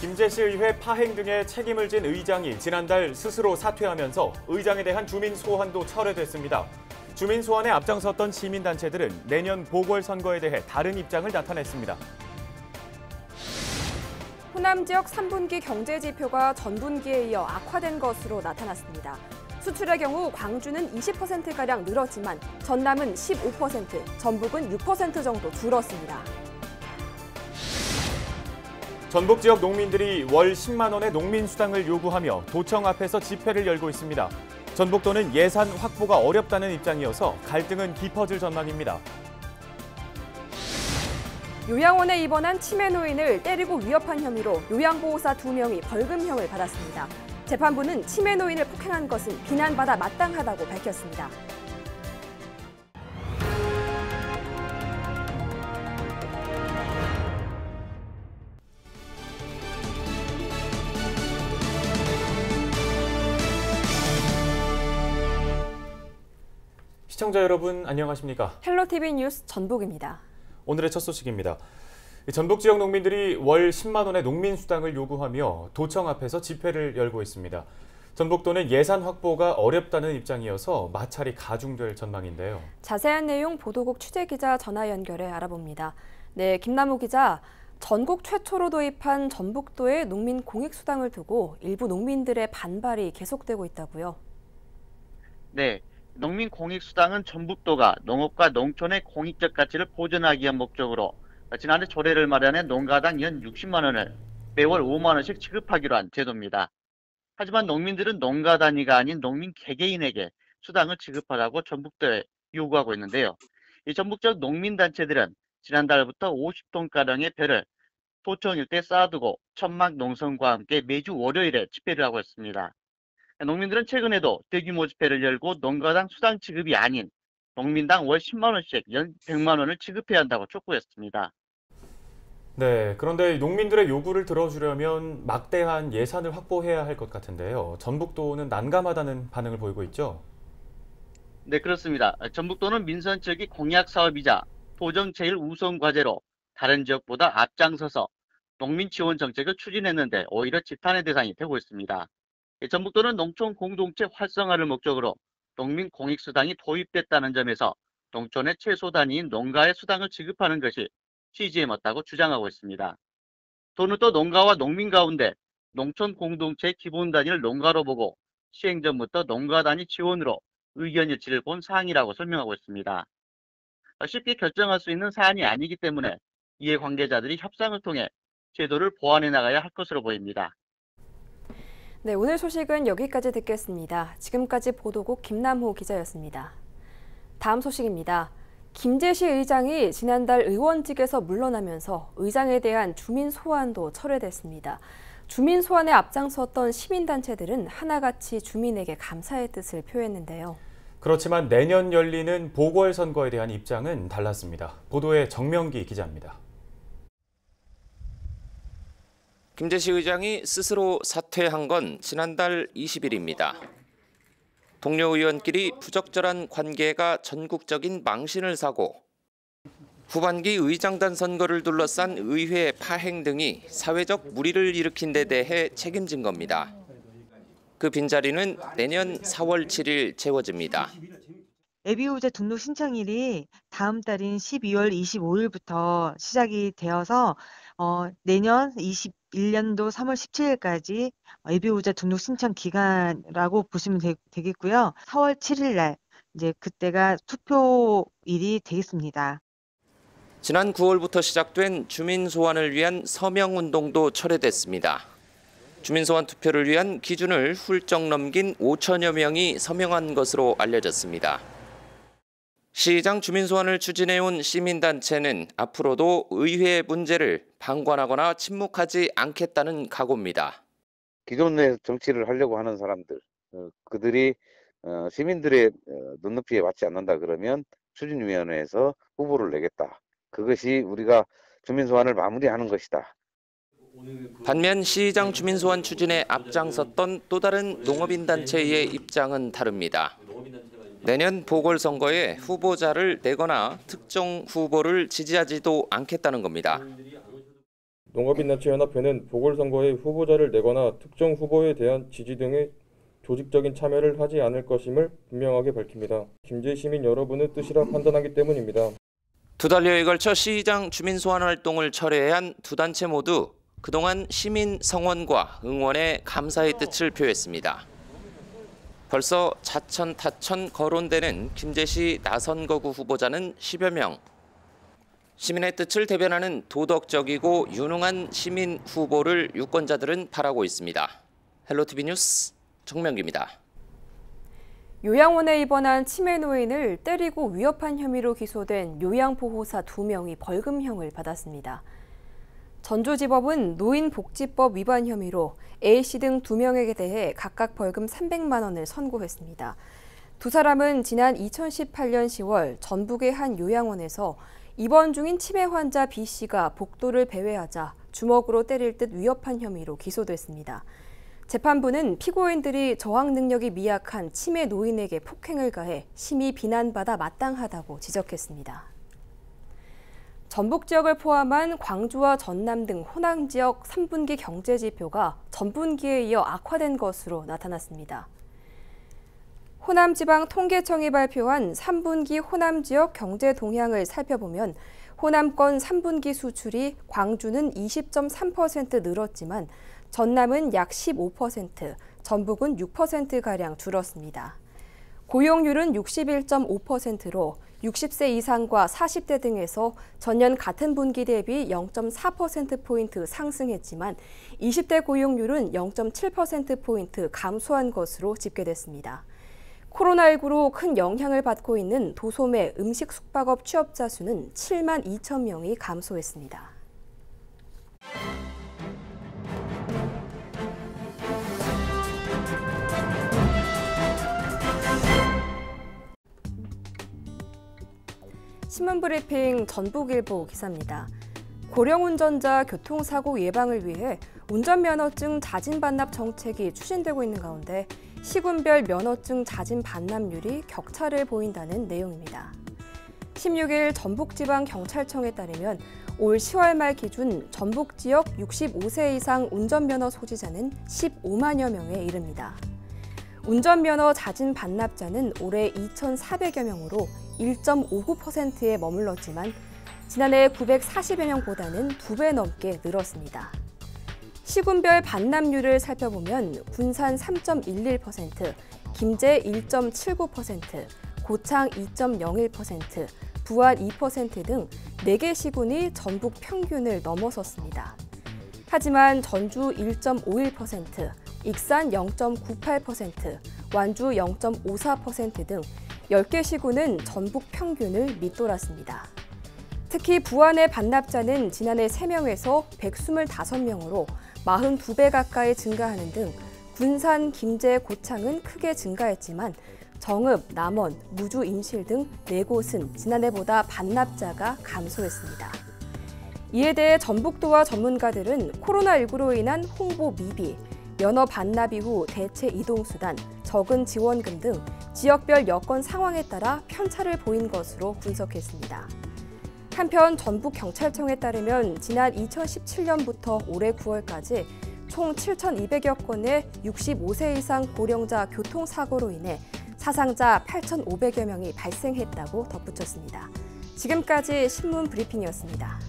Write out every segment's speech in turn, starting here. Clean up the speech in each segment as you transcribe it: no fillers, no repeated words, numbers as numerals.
김제시의회 파행 등의 책임을 진 의장이 지난달 스스로 사퇴하면서 의장에 대한 주민 소환도 철회됐습니다. 주민 소환에 앞장섰던 시민단체들은 내년 보궐선거에 대해 다른 입장을 나타냈습니다. 호남 지역 3분기 경제 지표가 전분기에 이어 악화된 것으로 나타났습니다. 수출의 경우 광주는 20%가량 늘었지만 전남은 15%, 전북은 6% 정도 줄었습니다. 전북 지역 농민들이 월 10만 원의 농민수당을 요구하며 도청 앞에서 집회를 열고 있습니다. 전북도는 예산 확보가 어렵다는 입장이어서 갈등은 깊어질 전망입니다. 요양원에 입원한 치매 노인을 때리고 위협한 혐의로 요양보호사 2명이 벌금형을 받았습니다. 재판부는 치매 노인을 폭행한 것은 비난받아 마땅하다고 밝혔습니다. 시청자 여러분 안녕하십니까? 헬로티비 뉴스 전북입니다. 오늘의 첫 소식입니다. 전북 지역 농민들이 월 10만 원의 농민수당을 요구하며 도청 앞에서 집회를 열고 있습니다. 전북도는 예산 확보가 어렵다는 입장이어서 마찰이 가중될 전망인데요. 자세한 내용 보도국 취재기자 전화 연결해 알아봅니다. 네, 김남우 기자. 전국 최초로 도입한 전북도의 농민 공익수당을 두고 일부 농민들의 반발이 계속되고 있다고요? 네, 농민 공익수당은 전북도가 농업과 농촌의 공익적 가치를 보존하기 위한 목적으로 지난해 조례를 마련해 농가당 연 60만 원을 매월 5만 원씩 지급하기로 한 제도입니다. 하지만 농민들은 농가 단위가 아닌 농민 개개인에게 수당을 지급하라고 전북도에 요구하고 있는데요. 이 전북 지역 농민단체들은 지난달부터 50톤가량의 벼를 도청 일대에 쌓아두고 천막 농성과 함께 매주 월요일에 집회를 하고 있습니다. 농민들은 최근에도 대규모 집회를 열고 농가당 수당 지급이 아닌 농민당 월 10만 원씩 연 100만 원을 지급해야 한다고 촉구했습니다. 네, 그런데 농민들의 요구를 들어주려면 막대한 예산을 확보해야 할 것 같은데요. 전북도는 난감하다는 반응을 보이고 있죠? 네, 그렇습니다. 전북도는 민선 지역이 공약 사업이자 도정 제일 우선 과제로 다른 지역보다 앞장서서 농민 지원 정책을 추진했는데 오히려 지탄의 대상이 되고 있습니다. 전북도는 농촌 공동체 활성화를 목적으로 농민 공익수당이 도입됐다는 점에서 농촌의 최소 단위인 농가의 수당을 지급하는 것이 취지에 맞다고 주장하고 있습니다. 도는 또 농가와 농민 가운데 농촌 공동체의 기본 단위를 농가로 보고 시행 전부터 농가 단위 지원으로 의견 일치를 본 사항이라고 설명하고 있습니다. 쉽게 결정할 수 있는 사안이 아니기 때문에 이해관계자들이 협상을 통해 제도를 보완해 나가야 할 것으로 보입니다. 네, 오늘 소식은 여기까지 듣겠습니다. 지금까지 보도국 김남호 기자였습니다. 다음 소식입니다. 김제시 의장이 지난달 의원직에서 물러나면서 의장에 대한 주민 소환도 철회됐습니다. 주민 소환에 앞장섰던 시민단체들은 하나같이 주민에게 감사의 뜻을 표했는데요. 그렇지만 내년 열리는 보궐선거에 대한 입장은 달랐습니다. 보도에 정명기 기자입니다. 김제시 의장이 스스로 사퇴한 건 지난달 20일입니다. 동료 의원끼리 부적절한 관계가 전국적인 망신을 사고 후반기 의장단 선거를 둘러싼 의회 파행 등이 사회적 물의를 일으킨 데 대해 책임진 겁니다. 그 빈자리는 내년 4월 7일 채워집니다. 예비후보자 등록 신청일이 다음 달인 12월 25일부터 시작이 되어서 내년 21년도 3월 17일까지 예비후보자 등록 신청 기간이라고 보시면 되겠고요. 4월 7일 날 이제 그때가 투표일이 되겠습니다. 지난 9월부터 시작된 주민 소환을 위한 서명 운동도 철회됐습니다. 주민 소환 투표를 위한 기준을 훌쩍 넘긴 5천여 명이 서명한 것으로 알려졌습니다. 시장 주민 소환을 추진해온 시민단체는 앞으로도 의회 문제를 방관하거나 침묵하지 않겠다는 각오입니다. 기존의 정치를 하려고 하는 사람들, 그들이 시민들의 눈높이에 맞지 않는다 그러면 추진위원회에서 후보를 내겠다. 그것이 우리가 주민 소환을 마무리하는 것이다. 반면 시장 주민 소환 추진에 앞장섰던 또 다른 농업인 단체의 입장은 다릅니다. 내년 보궐선거에 후보자를 내거나 특정 후보를 지지하지도 않겠다는 겁니다. 농업인단체연합회는 보궐선거에 후보자를 내거나 특정 후보에 대한 지지 등의 조직적인 참여를 하지 않을 것임을 분명하게 밝힙니다. 김제 시민 여러분의 뜻이라 판단하기 때문입니다. 두 달여에 걸쳐 시장 주민 소환 활동을 철회한 두 단체 모두 그동안 시민 성원과 응원에 감사의 뜻을 표했습니다. 벌써 자천 타천 거론되는 김제시 나선거구 후보자는 10여 명. 시민의 뜻을 대변하는 도덕적이고 유능한 시민 후보를 유권자들은 바라고 있습니다. 헬로티비 뉴스 정명기입니다. 요양원에 입원한 치매 노인을 때리고 위협한 혐의로 기소된 요양보호사 2명이 벌금형을 받았습니다. 전주지법은 노인복지법 위반 혐의로 A씨 등 2명에게 대해 각각 벌금 300만 원을 선고했습니다. 두 사람은 지난 2018년 10월 전북의 한 요양원에서 입원 중인 치매 환자 B씨가 복도를 배회하자 주먹으로 때릴 듯 위협한 혐의로 기소됐습니다. 재판부는 피고인들이 저항 능력이 미약한 치매 노인에게 폭행을 가해 심히 비난받아 마땅하다고 지적했습니다. 전북 지역을 포함한 광주와 전남 등 호남 지역 3분기 경제 지표가 전분기에 이어 악화된 것으로 나타났습니다. 호남지방통계청이 발표한 3분기 호남 지역 경제 동향을 살펴보면 호남권 3분기 수출이 광주는 20.3% 늘었지만 전남은 약 15%, 전북은 6%가량 줄었습니다. 고용률은 61.5%로 60세 이상과 40대 등에서 전년 같은 분기 대비 0.4%포인트 상승했지만 20대 고용률은 0.7%포인트 감소한 것으로 집계됐습니다. 코로나19로 큰 영향을 받고 있는 도소매 음식 숙박업 취업자 수는 7만 2천 명이 감소했습니다. 신문브리핑 전북일보 기사입니다. 고령운전자 교통사고 예방을 위해 운전면허증 자진 반납 정책이 추진되고 있는 가운데 시군별 면허증 자진 반납률이 격차를 보인다는 내용입니다. 16일 전북지방경찰청에 따르면 올 10월 말 기준 전북 지역 65세 이상 운전면허 소지자는 15만여 명에 이릅니다. 운전면허 자진 반납자는 올해 2,400여 명으로 1.59%에 머물렀지만 지난해 940여 명보다는 2배 넘게 늘었습니다. 시군별 반납률을 살펴보면 군산 3.11%, 김제 1.79%, 고창 2.01%, 부안 2% 등 4개 시군이 전북 평균을 넘어섰습니다. 하지만 전주 1.51%, 익산 0.98%, 완주 0.54% 등 10개 시군은 전북 평균을 밑돌았습니다. 특히 부안의 반납자는 지난해 3명에서 125명으로 42배 가까이 증가하는 등 군산, 김제, 고창은 크게 증가했지만 정읍, 남원, 무주, 임실 등 4곳은 지난해보다 반납자가 감소했습니다. 이에 대해 전북도와 전문가들은 코로나19로 인한 홍보 미비, 면허 반납 이후 대체 이동수단, 적은 지원금 등 지역별 여건 상황에 따라 편차를 보인 것으로 분석했습니다. 한편 전북경찰청에 따르면 지난 2017년부터 올해 9월까지 총 7,200여 건의 65세 이상 고령자 교통사고로 인해 사상자 8,500여 명이 발생했다고 덧붙였습니다. 지금까지 신문 브리핑이었습니다.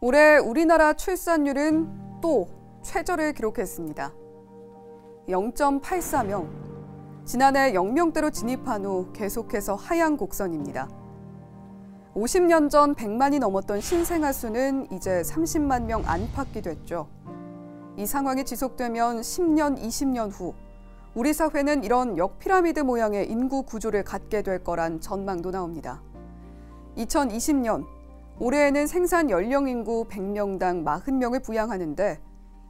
올해 우리나라 출산율은 또 최저를 기록했습니다. 0.84명. 지난해 0명대로 진입한 후 계속해서 하향 곡선입니다. 50년 전 100만이 넘었던 신생아 수는 이제 30만 명 안팎이 됐죠. 이 상황이 지속되면 10년, 20년 후 우리 사회는 이런 역피라미드 모양의 인구 구조를 갖게 될 거란 전망도 나옵니다. 2020년 올해에는 생산 연령 인구 100명당 40명을 부양하는데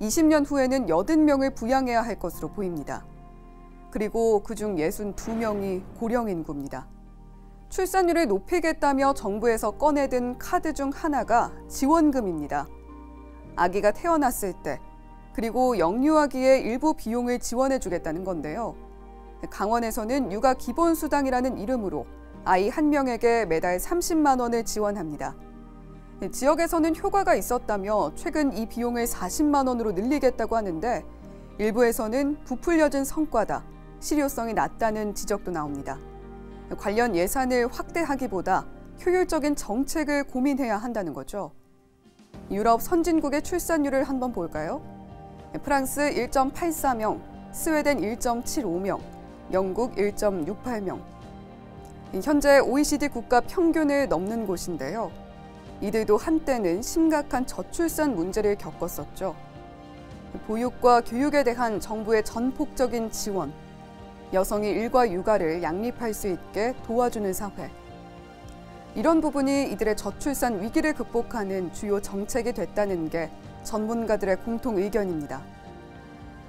20년 후에는 80명을 부양해야 할 것으로 보입니다. 그리고 그중 62명이 고령 인구입니다. 출산율을 높이겠다며 정부에서 꺼내든 카드 중 하나가 지원금입니다. 아기가 태어났을 때, 그리고 영유아기의 일부 비용을 지원해주겠다는 건데요. 강원에서는 육아 기본수당이라는 이름으로 아이 한 명에게 매달 30만 원을 지원합니다. 지역에서는 효과가 있었다며 최근 이 비용을 40만 원으로 늘리겠다고 하는데 일부에서는 부풀려진 성과다, 실효성이 낮다는 지적도 나옵니다. 관련 예산을 확대하기보다 효율적인 정책을 고민해야 한다는 거죠. 유럽 선진국의 출산율을 한번 볼까요? 프랑스 1.84명, 스웨덴 1.75명, 영국 1.68명. 현재 OECD 국가 평균을 넘는 곳인데요. 이들도 한때는 심각한 저출산 문제를 겪었었죠. 보육과 교육에 대한 정부의 전폭적인 지원, 여성이 일과 육아를 양립할 수 있게 도와주는 사회. 이런 부분이 이들의 저출산 위기를 극복하는 주요 정책이 됐다는 게 전문가들의 공통 의견입니다.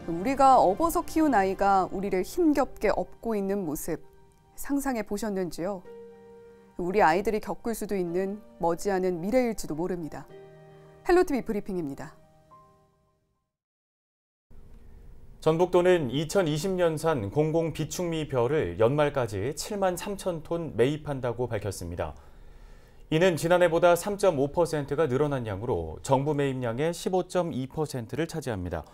우리가 업어서 키운 아이가 우리를 힘겹게 업고 있는 모습 상상해 보셨는지요? 우리 아이들이 겪을 수도 있는 머지않은 미래일지도 모릅니다. 헬로티비 브리핑입니다. 전북도는 2020년산 공공 비축미 벼를 연말까지 7만 3천 톤 매입한다고 밝혔습니다. 이는 지난해보다 3.5%가 늘어난 양으로 정부 매입량의 15.2%를 차지합니다.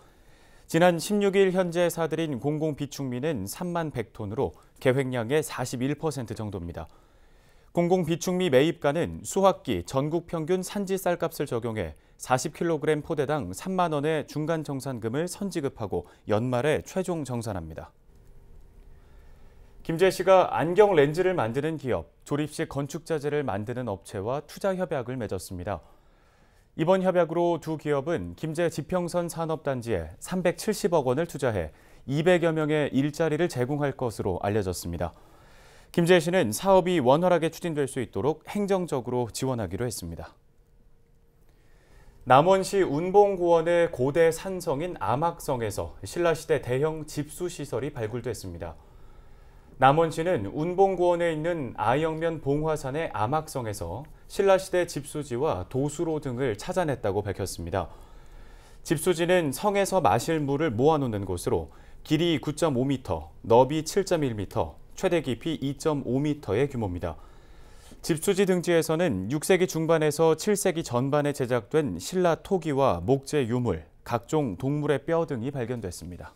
지난 16일 현재 사들인 공공 비축미는 3만 100톤으로 계획량의 41% 정도입니다. 공공 비축미 매입가는 수확기 전국 평균 산지 쌀값을 적용해 40kg 포대당 3만 원의 중간 정산금을 선지급하고 연말에 최종 정산합니다. 김제시가 안경 렌즈를 만드는 기업, 조립식 건축자재를 만드는 업체와 투자 협약을 맺었습니다. 이번 협약으로 두 기업은 김제 지평선 산업단지에 370억 원을 투자해 200여 명의 일자리를 제공할 것으로 알려졌습니다. 김제시는 사업이 원활하게 추진될 수 있도록 행정적으로 지원하기로 했습니다. 남원시 운봉고원의 고대 산성인 암악성에서 신라시대 대형 집수시설이 발굴됐습니다. 남원시는 운봉고원에 있는 아영면 봉화산의 암악성에서 신라시대 집수지와 도수로 등을 찾아냈다고 밝혔습니다. 집수지는 성에서 마실 물을 모아놓는 곳으로 길이 9.5m, 너비 7.1m, 최대 깊이 2.5m의 규모입니다. 집수지 등지에서는 6세기 중반에서 7세기 전반에 제작된 신라 토기와 목재 유물, 각종 동물의 뼈 등이 발견됐습니다.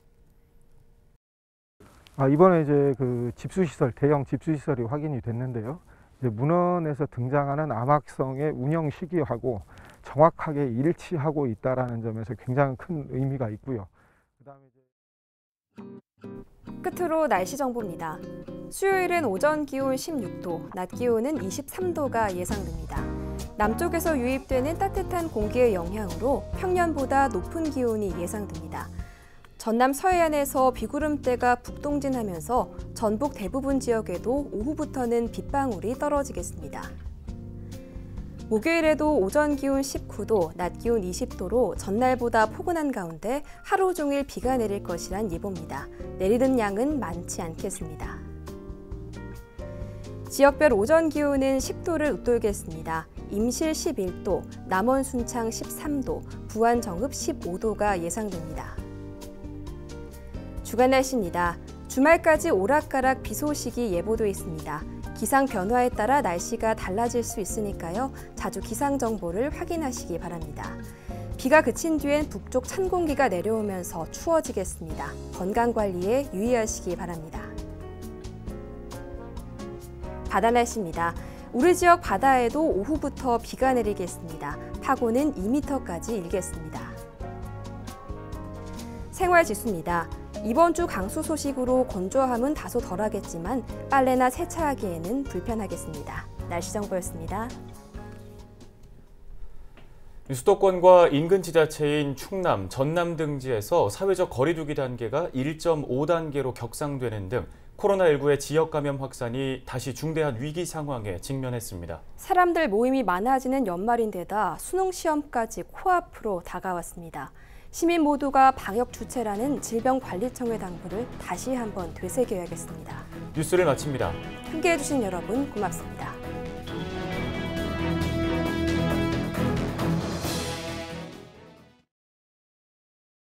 이번에 이제 그 집수시설, 대형 집수시설이 확인이 됐는데요. 이제 문헌에서 등장하는 암악성의 운영 시기하고 정확하게 일치하고 있다라는 점에서 굉장히 큰 의미가 있고요. 그다음에 끝으로 날씨 정보입니다. 수요일은 오전 기온 16도, 낮 기온은 23도가 예상됩니다. 남쪽에서 유입되는 따뜻한 공기의 영향으로 평년보다 높은 기온이 예상됩니다. 전남 서해안에서 비구름대가 북동진하면서 전북 대부분 지역에도 오후부터는 빗방울이 떨어지겠습니다. 목요일에도 오전 기온 19도, 낮 기온 20도로 전날보다 포근한 가운데 하루 종일 비가 내릴 것이란 예보입니다. 내리는 양은 많지 않겠습니다. 지역별 오전 기온은 10도를 웃돌겠습니다. 임실 11도, 남원 순창 13도, 부안 정읍 15도가 예상됩니다. 주간 날씨입니다. 주말까지 오락가락 비 소식이 예보돼 있습니다. 기상 변화에 따라 날씨가 달라질 수 있으니까요. 자주 기상 정보를 확인하시기 바랍니다. 비가 그친 뒤엔 북쪽 찬 공기가 내려오면서 추워지겠습니다. 건강 관리에 유의하시기 바랍니다. 바다 날씨입니다. 우리 지역 바다에도 오후부터 비가 내리겠습니다. 파고는 2m까지 일겠습니다. 생활 지수입니다. 이번 주 강수 소식으로 건조함은 다소 덜하겠지만 빨래나 세차하기에는 불편하겠습니다. 날씨 정보였습니다. 수도권과 인근 지자체인 충남, 전남 등지에서 사회적 거리 두기 단계가 1.5단계로 격상되는 등 코로나19의 지역 감염 확산이 다시 중대한 위기 상황에 직면했습니다. 사람들 모임이 많아지는 연말인데다 수능 시험까지 코앞으로 다가왔습니다. 시민 모두가 방역 주체라는 질병관리청의 당부를 다시 한번 되새겨야겠습니다. 뉴스를 마칩니다. 함께해 주신 여러분 고맙습니다.